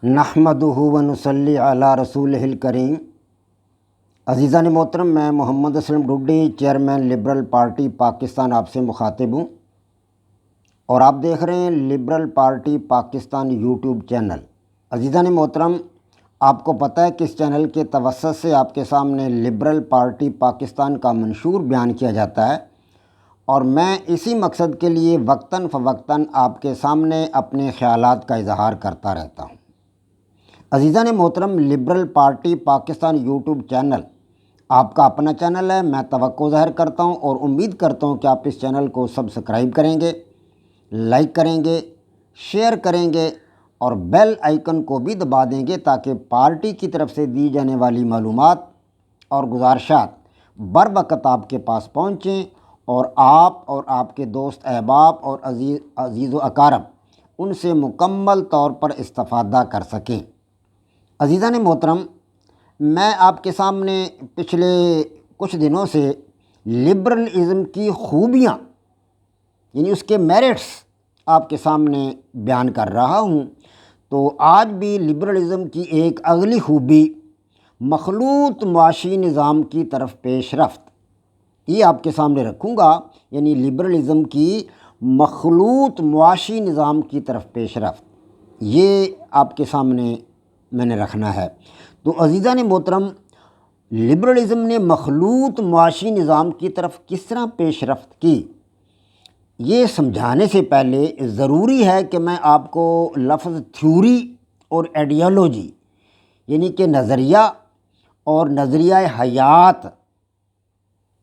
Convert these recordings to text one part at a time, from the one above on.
نحمدہ و نصلی علی رسولہ الکریم۔ عزیزان محترم، میں Muhammad Aslam Dadi, chairman Liberal Party Pakistan آپ سے مخاطب ہوں، اور آپ دیکھ رہے ہیں Liberal Party Pakistan YouTube channel. عزیزان محترم، آپ کو پتہ ہے کہ اس چینل کے توسط سے آپ کے سامنے لبرل پارٹی پاکستان کا منشور بیان کیا جاتا ہے، اور میں اسی مقصد کے لیے وقتاً فوقتاً آپ کے سامنے اپنے خیالات کا اظہار کرتا رہتا ہوں۔ عزیزان محترم، liberal Party Pakistan YouTube channel آپ کا اپنا چینل ہے۔ میں توقع ظاہر کرتا ہوں اور امید کرتا ہوں کہ آپ اس چینل کو سبسکرائب کریں گے، لائک کریں گے، شیئر کریں گے، اور بیل آئیکن کو بھی دبا دیں گے تاکہ پارٹی کی طرف سے دی جانے والی معلومات اور گزارشات بر وقت آپ کے پاس پہنچیں، اور آپ کے دوست احباب اور عزیز و اقارب ان سے مکمل طور پر استفادہ کر سکیں۔ عزیزان محترم، میں آپ کے سامنے پچھلے کچھ دنوں سے لبرلزم کی خوبیاں، یعنی اس کے میرٹس آپ کے سامنے بیان کر رہا ہوں۔ تو آج بھی لبرلزم کی ایک اگلی خوبی مخلوط معاشی نظام کی طرف پیش رفت، یہ آپ کے سامنے رکھوں گا، یعنی لبرلزم کی مخلوط معاشی نظام کی طرف پیش رفت، یہ آپ کے سامنے میں نے رکھنا ہے۔ تو عزیزان محترم، لبرلزم نے مخلوط معاشی نظام کی طرف کس طرح پیش رفت کی، یہ سمجھانے سے پہلے ضروری ہے کہ میں آپ کو لفظ تھیوری اور آئیڈیالوجی، یعنی کہ نظریہ اور نظریہ حیات،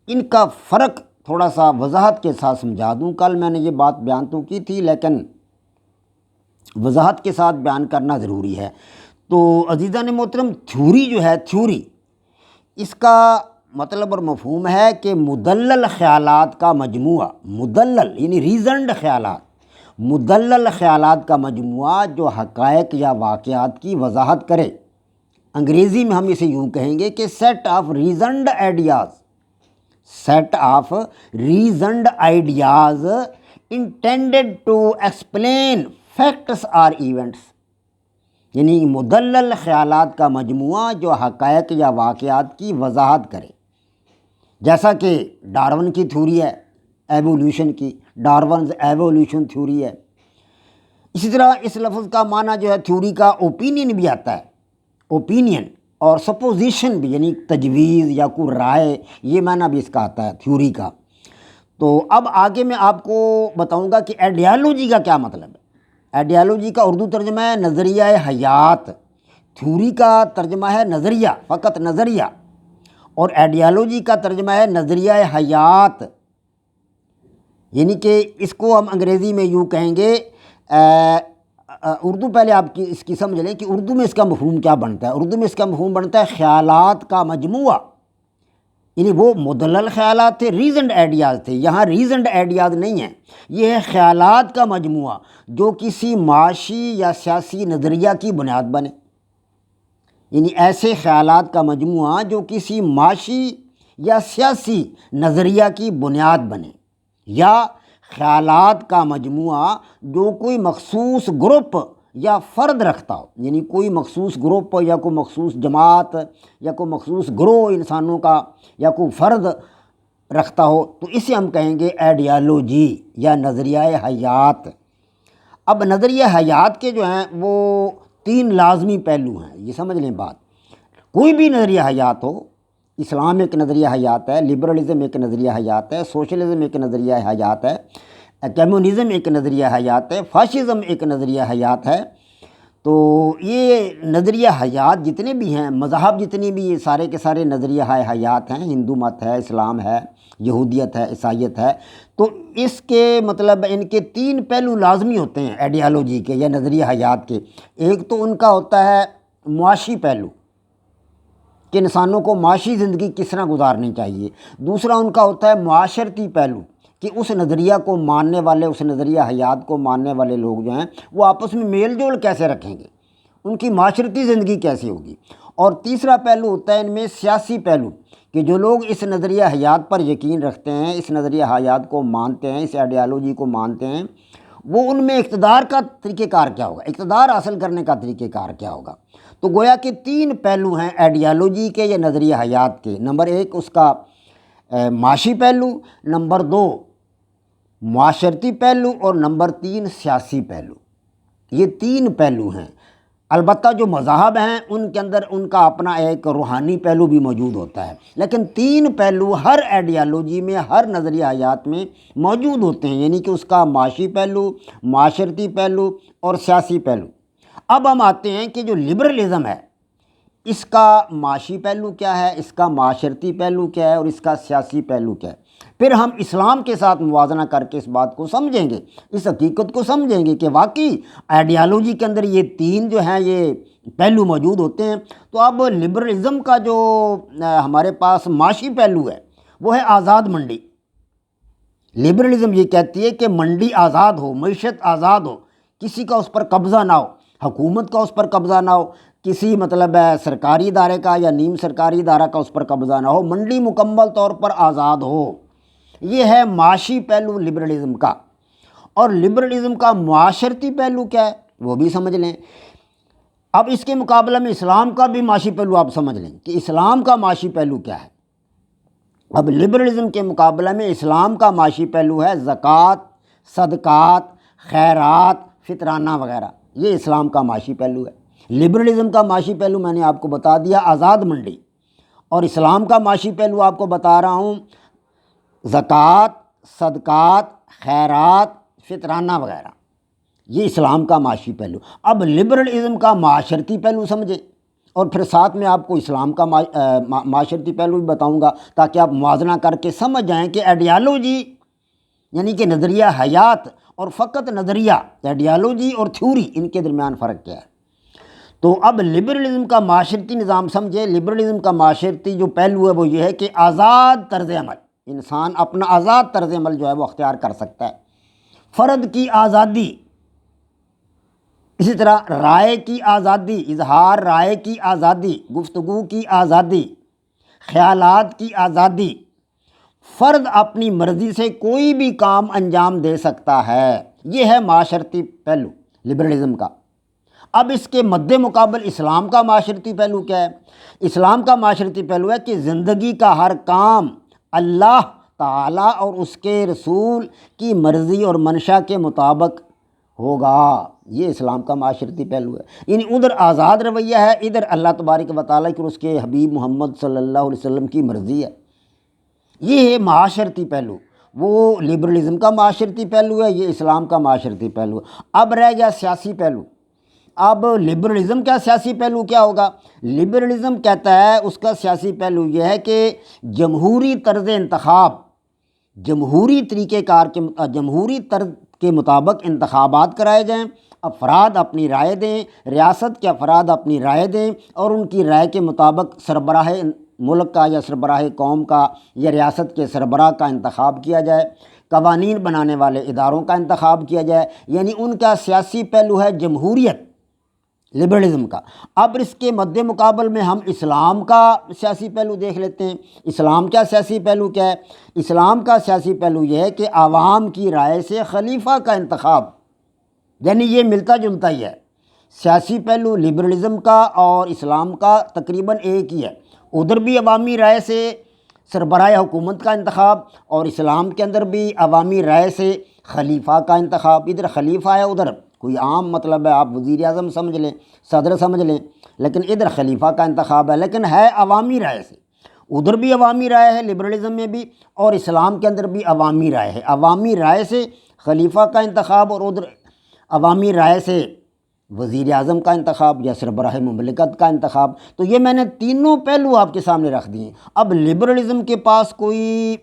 ان کا فرق تھوڑا سا وضاحت کے ساتھ سمجھا دوں۔ کل میں نے یہ بات بیان تو کی تھی، لیکن وضاحت کے ساتھ بیان کرنا ضروری ہے۔ تو عزیزان محترم، تھیوری جو ہے، تھیوری، اس کا مطلب اور مفہوم ہے کہ مدلل خیالات کا مجموعہ، مدلل یعنی ریزنڈ خیالات، مدلل خیالات کا مجموعہ جو حقائق یا واقعات کی وضاحت کرے۔ انگریزی میں ہم اسے یوں کہیں گے کہ set of reasoned ideas, set of reasoned ideas intended to explain facts اور ایونٹس، یعنی مدلل خیالات کا مجموعہ جو حقائق یا واقعات کی وضاحت کرے، جیسا کہ ڈارون کی تھیوری ہے ایوولوشن کی، ڈارونز ایوولوشن تھیوری ہے۔ اسی طرح اس لفظ کا معنی جو ہے تھیوری کا اوپینین بھی آتا ہے، اوپینین، اور سپوزیشن بھی، یعنی تجویز یا کوئی رائے، یہ معنی بھی اس کا آتا ہے تھیوری کا۔ تو اب آگے میں آپ کو بتاؤں گا کہ آئیڈیالوجی کا کیا مطلب ہے۔ آئیڈیالوجی کا اردو ترجمہ ہے نظریہ حیات، تھیوری کا ترجمہ ہے نظریہ، فقط نظریہ، اور آئیڈیالوجی کا ترجمہ ہے نظریہ حیات، یعنی کہ اس کو ہم انگریزی میں یوں کہیں گے، اردو پہلے آپ کی اس کی سمجھ لیں کہ اردو میں اس کا مفہوم کیا بنتا ہے۔ اردو میں اس کا مفہوم بنتا ہے خیالات کا مجموعہ، یعنی وہ مدلل خیالات تھے، ریزنڈ آئیڈیاز تھے، یہاں ریزنڈ آئیڈیاز نہیں ہیں، یہ ہے خیالات کا مجموعہ جو کسی معاشی یا سیاسی نظریہ کی بنیاد بنے، یعنی ایسے خیالات کا مجموعہ جو کسی معاشی یا سیاسی نظریہ کی بنیاد بنے، یا خیالات کا مجموعہ جو کوئی مخصوص گروپ یا فرد رکھتا ہو، یعنی کوئی مخصوص گروپ یا کوئی مخصوص جماعت یا کوئی مخصوص گروہ انسانوں کا یا کوئی فرد رکھتا ہو، تو اسے ہم کہیں گے آئیڈیالوجی یا نظریہ حیات۔ اب نظریہ حیات کے جو ہیں وہ 3 لازمی پہلو ہیں، یہ سمجھ لیں بات۔ کوئی بھی نظریہ حیات ہو، اسلام ایک نظریہ حیات ہے، لبرلزم ایک نظریہ حیات ہے، سوشلزم ایک نظریہ حیات ہے، کمیونزم ایک نظریہ حیات ہے، فاشزم ایک نظریہ حیات ہے۔ تو یہ نظریہ حیات جتنے بھی ہیں، مذہب جتنے بھی، یہ سارے کے سارے نظریہ حیات ہیں، ہندو مت ہے، اسلام ہے، یہودیت ہے، عیسائیت ہے۔ تو اس کے مطلب ان کے 3 پہلو لازمی ہوتے ہیں آئیڈیالوجی کے یا نظریہ حیات کے۔ ایک تو ان کا ہوتا ہے معاشی پہلو کہ انسانوں کو معاشی زندگی کس طرح گزارنی چاہیے۔ دوسرا ان کا ہوتا ہے معاشرتی پہلو کہ اس نظریہ کو ماننے والے، اس نظریہ حیات کو ماننے والے لوگ جو ہیں وہ آپس میں میل جول کیسے رکھیں گے، ان کی معاشرتی زندگی کیسی ہوگی۔ اور تیسرا پہلو ہوتا ہے ان میں سیاسی پہلو کہ جو لوگ اس نظریہ حیات پر یقین رکھتے ہیں، اس نظریہ حیات کو مانتے ہیں، اس آئیڈیالوجی کو مانتے ہیں، وہ ان میں اقتدار کا طریقہ کار کیا ہوگا، اقتدار حاصل کرنے کا طریقہ کار کیا ہوگا۔ تو گویا کہ 3 پہلو ہیں آئیڈیالوجی کے یا نظریہ حیات کے۔ نمبر 1 اس کا معاشی پہلو، نمبر 2 معاشرتی پہلو، اور نمبر 3 سیاسی پہلو۔ یہ 3 پہلو ہیں۔ البتہ جو مذاہب ہیں ان کے اندر ان کا اپنا ایک روحانی پہلو بھی موجود ہوتا ہے، لیکن 3 پہلو ہر آئیڈیالوجی میں، ہر نظریہ حیات میں موجود ہوتے ہیں، یعنی کہ اس کا معاشی پہلو، معاشرتی پہلو اور سیاسی پہلو۔ اب ہم آتے ہیں کہ جو لبرلزم ہے اس کا معاشی پہلو کیا ہے، اس کا معاشرتی پہلو کیا ہے، اور اس کا سیاسی پہلو کیا ہے۔ پھر ہم اسلام کے ساتھ موازنہ کر کے اس بات کو سمجھیں گے، اس حقیقت کو سمجھیں گے کہ واقعی آئیڈیالوجی کے اندر یہ 3 جو ہیں یہ پہلو موجود ہوتے ہیں۔ تو اب لبرلزم کا جو ہمارے پاس معاشی پہلو ہے وہ ہے آزاد منڈی۔ لبرلزم یہ کہتی ہے کہ منڈی آزاد ہو، معیشت آزاد ہو، کسی کا اس پر قبضہ نہ ہو، حکومت کا اس پر قبضہ نہ ہو، کسی مطلب سرکاری ادارے کا یا نیم سرکاری ادارہ کا اس پر قبضہ نہ ہو، منڈی مکمل طور پر آزاد ہو۔ یہ ہے معاشی پہلو لبرلزم کا۔ اور لبرلزم کا معاشرتی پہلو کیا ہے وہ بھی سمجھ لیں۔ اب اس کے مقابلے میں اسلام کا بھی معاشی پہلو آپ سمجھ لیں کہ اسلام کا معاشی پہلو کیا ہے۔ اب لبرلزم کے مقابلے میں اسلام کا معاشی پہلو ہے زکوٰۃ، صدقات، خیرات، فطرانہ وغیرہ۔ یہ اسلام کا معاشی پہلو ہے۔ لبرلزم کا معاشی پہلو میں نے آپ کو بتا دیا آزاد منڈی، اور اسلام کا معاشی پہلو آپ کو بتا رہا ہوں زکوٰۃ، صدقات، خیرات، فطرانہ وغیرہ۔ یہ اسلام کا معاشی پہلو۔ اب لبرلزم کا معاشرتی پہلو سمجھیں، اور پھر ساتھ میں آپ کو اسلام کا معاشرتی پہلو بھی بتاؤں گا تاکہ آپ موازنہ کر کے سمجھ جائیں کہ آئیڈیالوجی یعنی کہ نظریہ حیات اور فقط نظریہ، آئیڈیالوجی اور تھیوری، ان کے درمیان فرق کیا ہے۔ تو اب لبرلزم کا معاشرتی نظام سمجھے۔ لبرلزم کا معاشرتی جو پہلو ہے وہ یہ ہے کہ آزاد طرز عمل، انسان اپنا آزاد طرز عمل جو ہے وہ اختیار کر سکتا ہے۔ فرد کی آزادی، اسی طرح رائے کی آزادی، اظہار رائے کی آزادی، گفتگو کی آزادی، خیالات کی آزادی۔ فرد اپنی مرضی سے کوئی بھی کام انجام دے سکتا ہے۔ یہ ہے معاشرتی پہلو لبرلزم کا۔ اب اس کے مد مقابل اسلام کا معاشرتی پہلو کیا ہے؟ اسلام کا معاشرتی پہلو ہے کہ زندگی کا ہر کام اللہ تعالیٰ اور اس کے رسول کی مرضی اور منشا کے مطابق ہوگا۔ یہ اسلام کا معاشرتی پہلو ہے، یعنی ادھر آزاد رویہ ہے، ادھر اللہ تبارک و تعالیٰ کی اور اس کے حبیب محمد صلی اللہ علیہ وسلم کی مرضی ہے۔ یہ ہے معاشرتی پہلو۔ وہ لبرلزم کا معاشرتی پہلو ہے، یہ اسلام کا معاشرتی پہلو ہے۔ اب رہ گیا سیاسی پہلو۔ اب لبرلزم کا سیاسی پہلو کیا ہوگا؟ لبرلزم کہتا ہے اس کا سیاسی پہلو یہ ہے کہ جمہوری طرز انتخاب، جمہوری طریقہ کار کے جمہوری طرز کے مطابق انتخابات کرائے جائیں، افراد اپنی رائے دیں، ریاست کے افراد اپنی رائے دیں، اور ان کی رائے کے مطابق سربراہ ملک کا یا سربراہ قوم کا یا ریاست کے سربراہ کا انتخاب کیا جائے، قوانین بنانے والے اداروں کا انتخاب کیا جائے، یعنی ان کا سیاسی پہلو ہے جمہوریت لبرلزم کا۔ اب اس کے مد مقابل میں ہم اسلام کا سیاسی پہلو دیکھ لیتے ہیں۔ اسلام کا سیاسی پہلو کیا ہے؟ اسلام کا سیاسی پہلو یہ ہے کہ عوام کی رائے سے خلیفہ کا انتخاب، یعنی یہ ملتا جلتا ہی ہے۔ سیاسی پہلو لبرلزم کا اور اسلام کا تقریباً ایک ہی ہے۔ ادھر بھی عوامی رائے سے سربراہ حکومت کا انتخاب، اور اسلام کے اندر بھی عوامی رائے سے خلیفہ کا انتخاب۔ ادھر خلیفہ ہے، ادھر کوئی عام مطلب ہے، آپ وزیر اعظم سمجھ لیں، صدر سمجھ لیں، لیکن ادھر خلیفہ کا انتخاب ہے، لیکن ہے عوامی رائے سے۔ ادھر بھی عوامی رائے ہے لبرلزم میں بھی، اور اسلام کے اندر بھی عوامی رائے ہے۔ عوامی رائے سے خلیفہ کا انتخاب، اور ادھر عوامی رائے سے وزیر اعظم کا انتخاب یا سربراہ مملکت کا انتخاب۔ تو یہ میں نے تینوں پہلو آپ کے سامنے رکھ دیے۔ اب لبرلزم کے پاس کوئی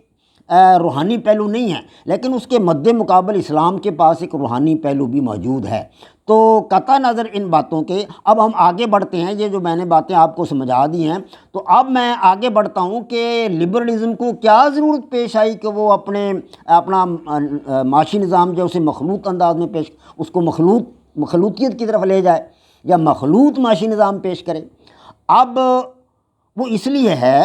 روحانی پہلو نہیں ہے، لیکن اس کے مد مقابل اسلام کے پاس ایک روحانی پہلو بھی موجود ہے۔ تو قطع نظر ان باتوں کے اب ہم آگے بڑھتے ہیں۔ یہ جو میں نے باتیں آپ کو سمجھا دی ہیں، تو اب میں آگے بڑھتا ہوں کہ لبرلزم کو کیا ضرورت پیش آئی کہ وہ اپنا معاشی نظام جو اسے مخلوط انداز میں اس کو مخلوطیت کی طرف لے جائے، یا مخلوط معاشی نظام پیش کرے۔ اب وہ اس لیے ہے،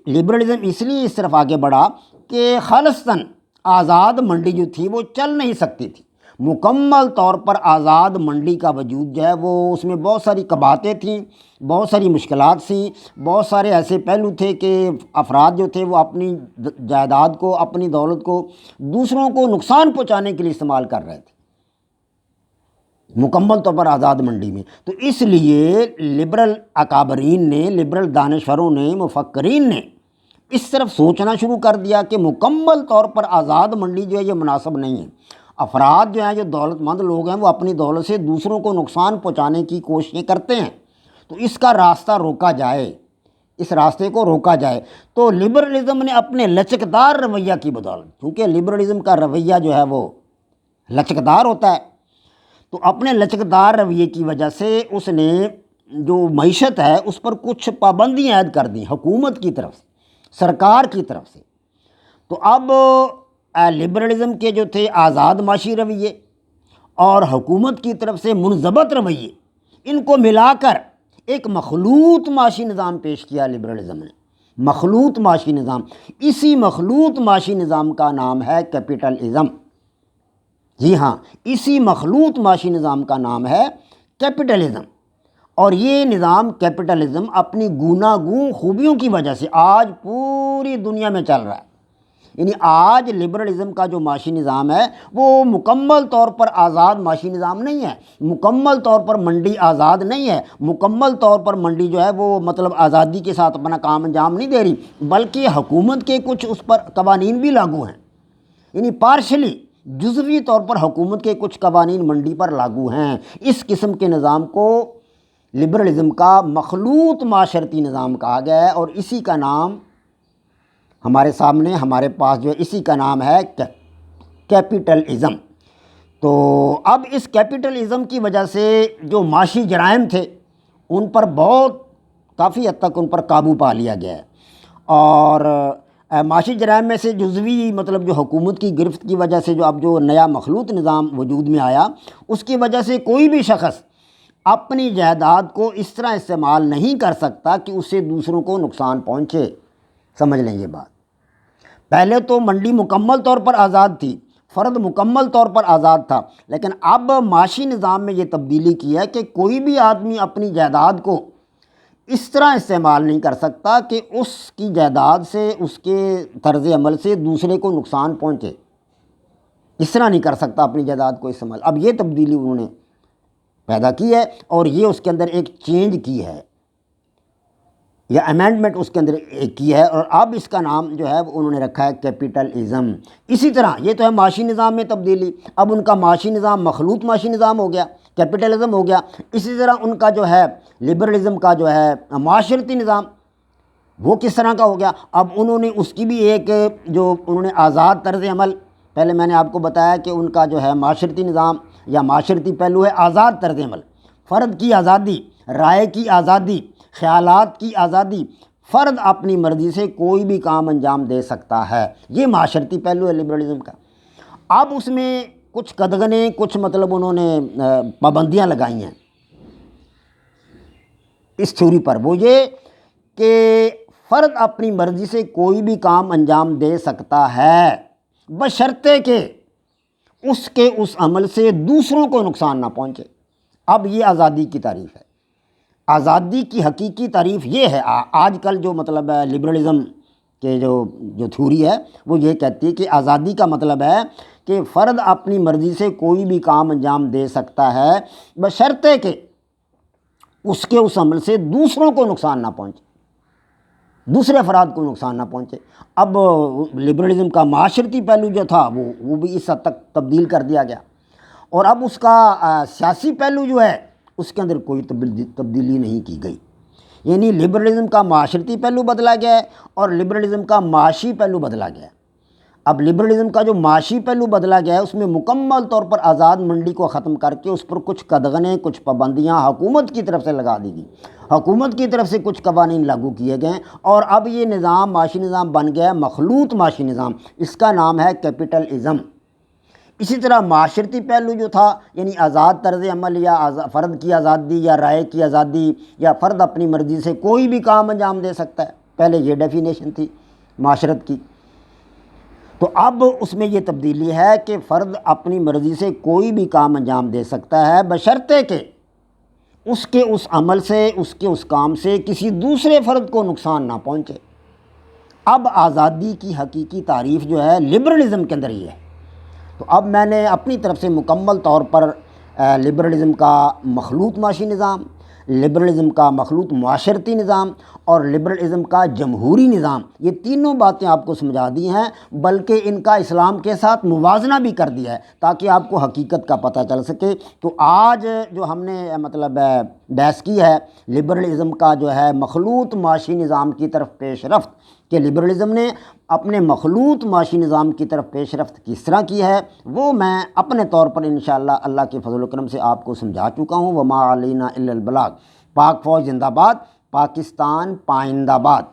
لبرلزم اس لیے اس طرف آگے بڑھا کہ خالصتاً آزاد منڈی جو تھی وہ چل نہیں سکتی تھی۔ مکمل طور پر آزاد منڈی کا وجود جو ہے وہ اس میں بہت ساری قباحتیں تھیں، بہت ساری مشکلات تھیں، بہت سارے ایسے پہلو تھے کہ افراد جو تھے وہ اپنی جائیداد کو، اپنی دولت کو دوسروں کو نقصان پہنچانے کے لیے استعمال کر رہے تھے مکمل طور پر آزاد منڈی میں۔ تو اس لیے لبرل اکابرین نے، لبرل دانشوروں نے، مفکرین نے اس طرف سوچنا شروع کر دیا کہ مکمل طور پر آزاد منڈی جو ہے یہ مناسب نہیں ہے۔ افراد جو ہیں، جو دولت مند لوگ ہیں، وہ اپنی دولت سے دوسروں کو نقصان پہنچانے کی کوششیں کرتے ہیں، تو اس کا راستہ روکا جائے، اس راستے کو روکا جائے۔ تو لبرلزم نے اپنے لچکدار رویہ کی بدولت، کیونکہ لبرلزم کا رویہ جو ہے وہ لچکدار ہوتا ہے، تو اپنے لچکدار رویے کی وجہ سے اس نے جو معیشت ہے اس پر کچھ پابندیاں عائد کر دیں حکومت کی طرف سے، سرکار کی طرف سے۔ تو اب لبرلزم کے جو تھے آزاد معاشی رویے اور حکومت کی طرف سے منضبط رویے، ان کو ملا کر ایک مخلوط معاشی نظام پیش کیا لبرلزم نے، مخلوط معاشی نظام۔ اسی مخلوط معاشی نظام کا نام ہے کیپٹلزم۔ جی ہاں، اسی مخلوط معاشی نظام کا نام ہے کیپٹلزم، اور یہ نظام کیپٹلزم اپنی گوناگون خوبیوں کی وجہ سے آج پوری دنیا میں چل رہا ہے۔ یعنی آج لبرلزم کا جو معاشی نظام ہے وہ مکمل طور پر آزاد معاشی نظام نہیں ہے، مکمل طور پر منڈی آزاد نہیں ہے، مکمل طور پر منڈی جو ہے وہ مطلب آزادی کے ساتھ اپنا کام انجام نہیں دے رہی، بلکہ حکومت کے کچھ اس پر قوانین بھی لاگو ہیں، یعنی پارشلی، جزوی طور پر حکومت کے کچھ قوانین منڈی پر لاگو ہیں۔ اس قسم کے نظام کو لبرلزم کا مخلوط معاشرتی نظام کہا گیا ہے، اور اسی کا نام ہمارے سامنے، ہمارے پاس جو ہے اسی کا نام ہے کیپٹلزم۔ تو اب اس کیپٹلزم کی وجہ سے جو معاشی جرائم تھے ان پر بہت کافی حد تک ان پر قابو پا لیا گیا ہے، اور معاشی جرائم میں سے جزوی مطلب جو حکومت کی گرفت کی وجہ سے جو اب جو نیا مخلوط نظام وجود میں آیا، اس کی وجہ سے کوئی بھی شخص اپنی جائیداد کو اس طرح استعمال نہیں کر سکتا کہ اس سے دوسروں کو نقصان پہنچے۔ سمجھ لیں یہ بات۔ پہلے تو منڈی مکمل طور پر آزاد تھی، فرد مکمل طور پر آزاد تھا، لیکن اب معاشی نظام میں یہ تبدیلی کی ہے کہ کوئی بھی آدمی اپنی جائیداد کو اس طرح استعمال نہیں کر سکتا کہ اس کی جائیداد سے، اس کے طرز عمل سے دوسرے کو نقصان پہنچے، اس طرح نہیں کر سکتا اپنی جائیداد کو استعمال۔ اب یہ تبدیلی انہوں نے پیدا کی ہے، اور یہ اس کے اندر ایک چینج کی ہے، یا امینڈمنٹ اس کے اندر کی ہے، اور اب اس کا نام جو ہے وہ انہوں نے رکھا ہے کیپٹلزم۔ اسی طرح یہ تو ہے معاشی نظام میں تبدیلی، اب ان کا معاشی نظام مخلوط معاشی نظام ہو گیا، کیپٹلزم ہو گیا۔ اسی طرح ان کا جو ہے لبرلزم کا جو ہے معاشرتی نظام، وہ کس طرح کا ہو گیا؟ اب انہوں نے اس کی بھی ایک جو انہوں نے آزاد طرز عمل، پہلے میں نے آپ کو بتایا کہ ان کا جو ہے معاشرتی نظام یا معاشرتی پہلو ہے آزاد طرز عمل، فرد کی آزادی، رائے کی آزادی، خیالات کی آزادی، فرد اپنی مرضی سے کوئی بھی کام انجام دے سکتا ہے، یہ معاشرتی پہلو ہے لبرلزم کا۔ اب اس میں کچھ قدغنیں، کچھ مطلب انہوں نے پابندیاں لگائی ہیں اس تھیوری پر، وہ یہ کہ فرد اپنی مرضی سے کوئی بھی کام انجام دے سکتا ہے بشرطے کہ اس کے اس عمل سے دوسروں کو نقصان نہ پہنچے۔ اب یہ آزادی کی تعریف ہے۔ آزادی کی حقیقی تعریف یہ ہے، آج کل جو مطلب ہے لبرلزم کے جو تھیوری ہے وہ یہ کہتی ہے کہ آزادی کا مطلب ہے کہ فرد اپنی مرضی سے کوئی بھی کام انجام دے سکتا ہے بشرطے کہ اس کے اس عمل سے دوسروں کو نقصان نہ پہنچے، دوسرے افراد کو نقصان نہ پہنچے۔ اب لبرلزم کا معاشرتی پہلو جو تھا وہ بھی اس حد تک تبدیل کر دیا گیا، اور اب اس کا سیاسی پہلو جو ہے اس کے اندر کوئی تبدیلی نہیں کی گئی۔ یعنی لبرلزم کا معاشرتی پہلو بدلا گیا ہے اور لبرلزم کا معاشی پہلو بدلا گیا ہے۔ اب لبرلزم کا جو معاشی پہلو بدلا گیا ہے اس میں مکمل طور پر آزاد منڈی کو ختم کر کے اس پر کچھ قدغنیں، کچھ پابندیاں حکومت کی طرف سے لگا دی گئی، حکومت کی طرف سے کچھ قوانین لاگو کیے گئے، اور اب یہ نظام، معاشی نظام بن گیا ہے مخلوط معاشی نظام، اس کا نام ہے کیپٹلزم۔ اسی طرح معاشرتی پہلو جو تھا، یعنی آزاد طرز عمل یا فرد کی آزادی یا رائے کی آزادی، یا فرد اپنی مرضی سے کوئی بھی کام انجام دے سکتا ہے، پہلے یہ ڈیفینیشن تھی معاشرت کی۔ تو اب اس میں یہ تبدیلی ہے کہ فرد اپنی مرضی سے کوئی بھی کام انجام دے سکتا ہے، بشرطے کہ اس عمل سے، اس کام سے کسی دوسرے فرد کو نقصان نہ پہنچے۔ اب آزادی کی حقیقی تعریف جو ہے لبرلزم کے اندر ہی ہے۔ تو اب میں نے اپنی طرف سے مکمل طور پر لبرلزم کا مخلوط معاشی نظام، لبرلزم کا مخلوط معاشرتی نظام اور لبرلزم کا جمہوری نظام، یہ تینوں باتیں آپ کو سمجھا دی ہیں، بلکہ ان کا اسلام کے ساتھ موازنہ بھی کر دیا ہے تاکہ آپ کو حقیقت کا پتہ چل سکے۔ تو آج جو ہم نے بحث کی ہے لبرلزم کا جو ہے مخلوط معاشی نظام کی طرف پیش رفت، کہ لبرلزم نے اپنے مخلوط معاشی نظام کی طرف پیش رفت کس طرح کی ہے، وہ میں اپنے طور پر انشاءاللہ اللہ کے فضل و کرم سے آپ کو سمجھا چکا ہوں۔ وما علینا الا البلاغ۔ پاک فوج زندہ باد، پاکستان پائندہ باد۔